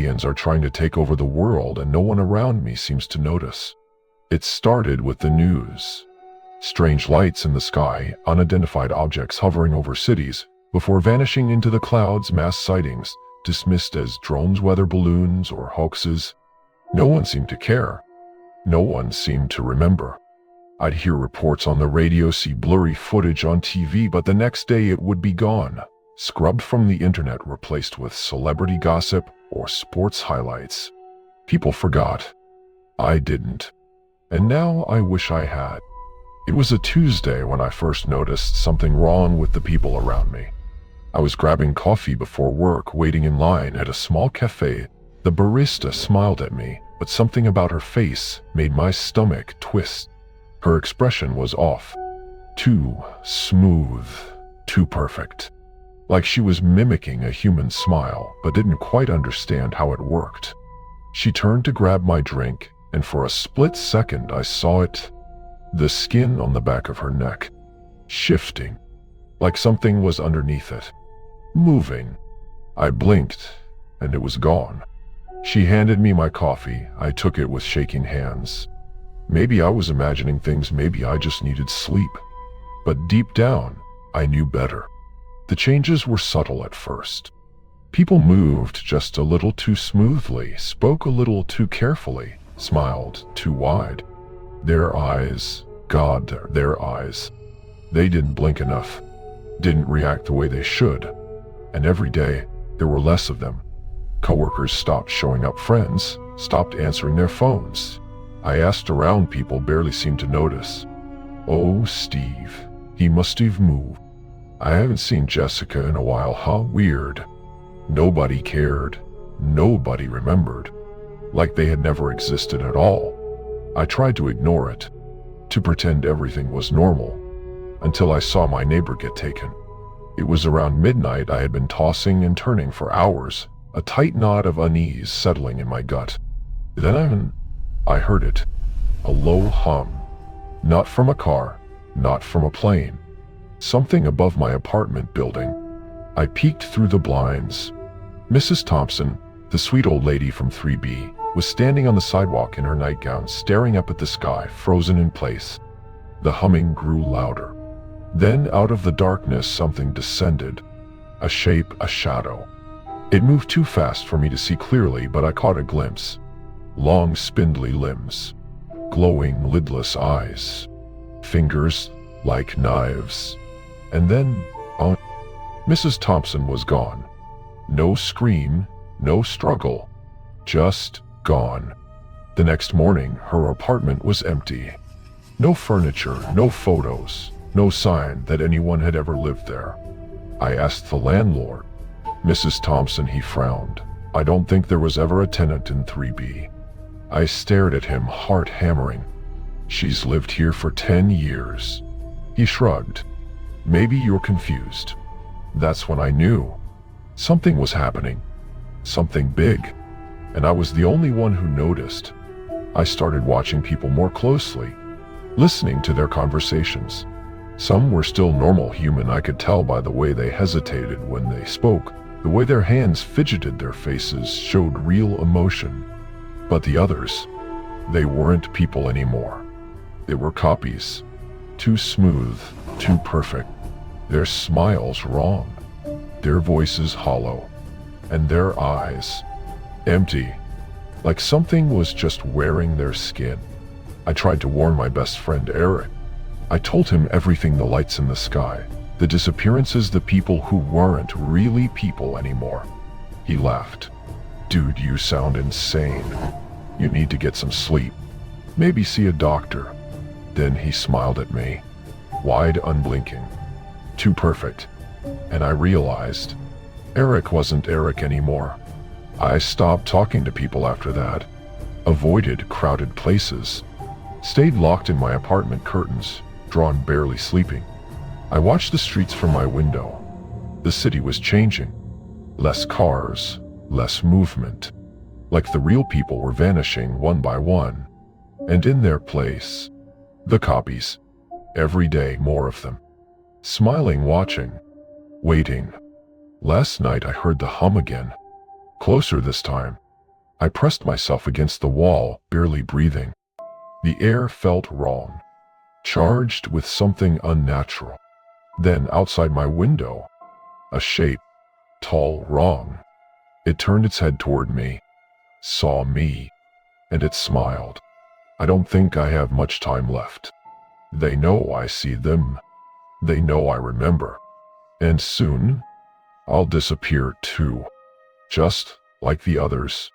aliens are trying to take over the world and no one around me seems to notice. It started with the news. Strange lights in the sky, unidentified objects hovering over cities, before vanishing into the clouds, mass sightings, dismissed as drones, weather balloons, or hoaxes. No one seemed to care. No one seemed to remember. I'd hear reports on the radio, see blurry footage on TV, but the next day it would be gone, scrubbed from the internet, replaced with celebrity gossip or sports highlights. People forgot. I didn't. And now I wish I had. It was a Tuesday when I first noticed something wrong with the people around me. I was grabbing coffee before work, waiting in line at a small cafe. The barista smiled at me, but something about her face made my stomach twist. Her expression was off. Too smooth, too perfect. Like she was mimicking a human smile, but didn't quite understand how it worked. She turned to grab my drink, and for a split second I saw it. The skin on the back of her neck, shifting, like something was underneath it, moving. I blinked, and it was gone. She handed me my coffee. I took it with shaking hands. Maybe I was imagining things, maybe I just needed sleep. But deep down, I knew better. The changes were subtle at first. People moved just a little too smoothly, spoke a little too carefully, smiled too wide. Their eyes, God, their eyes. They didn't blink enough, didn't react the way they should. And every day, there were less of them. Coworkers stopped showing up, friends stopped answering their phones. I asked around, people barely seemed to notice. Oh, Steve, he must have moved. I haven't seen Jessica in a while, huh? Weird. Nobody cared. Nobody remembered. Like they had never existed at all. I tried to ignore it, to pretend everything was normal, until I saw my neighbor get taken. It was around midnight. I had been tossing and turning for hours, a tight knot of unease settling in my gut. Then I heard it, a low hum. Not from a car, not from a plane. Something above my apartment building. I peeked through the blinds. Mrs. Thompson, the sweet old lady from 3B, was standing on the sidewalk in her nightgown, staring up at the sky, frozen in place. The humming grew louder. Then out of the darkness something descended. A shape, a shadow. It moved too fast for me to see clearly, but I caught a glimpse. Long, spindly limbs. Glowing, lidless eyes. Fingers like knives. And then, Mrs. Thompson was gone. No scream, no struggle. Just gone. The next morning, her apartment was empty. No furniture, no photos, no sign that anyone had ever lived there. I asked the landlord. Mrs. Thompson, he frowned. I don't think there was ever a tenant in 3B. I stared at him, heart hammering. She's lived here for 10 years. He shrugged. Maybe you're confused. That's when I knew. Something was happening. Something big. And I was the only one who noticed. I started watching people more closely, listening to their conversations. Some were still normal human. I could tell by the way they hesitated when they spoke, the way their hands fidgeted, their faces showed real emotion. But the others, they weren't people anymore. They were copies. Too smooth, too perfect. Their smiles wrong. Their voices hollow. And their eyes empty, like something was just wearing their skin. I tried to warn my best friend Eric. I told him everything, the lights in the sky, the disappearances, the people who weren't really people anymore. He laughed. Dude, you sound insane. You need to get some sleep. Maybe see a doctor. Then he smiled at me, wide, unblinking. Too perfect. And I realized Eric wasn't Eric anymore. I stopped talking to people after that, avoided crowded places, stayed locked in my apartment, curtains drawn, barely sleeping. I watched the streets from my window. The city was changing. Less cars, less movement. Like the real people were vanishing one by one. And in their place, the copies. Every day, more of them. Smiling, watching, waiting. Last night I heard the hum again. Closer this time. I pressed myself against the wall, barely breathing. The air felt wrong, charged with something unnatural. Then, outside my window, a shape, tall, wrong. It turned its head toward me, saw me, and it smiled. I don't think I have much time left. They know I see them. They know I remember. And soon, I'll disappear too, just like the others.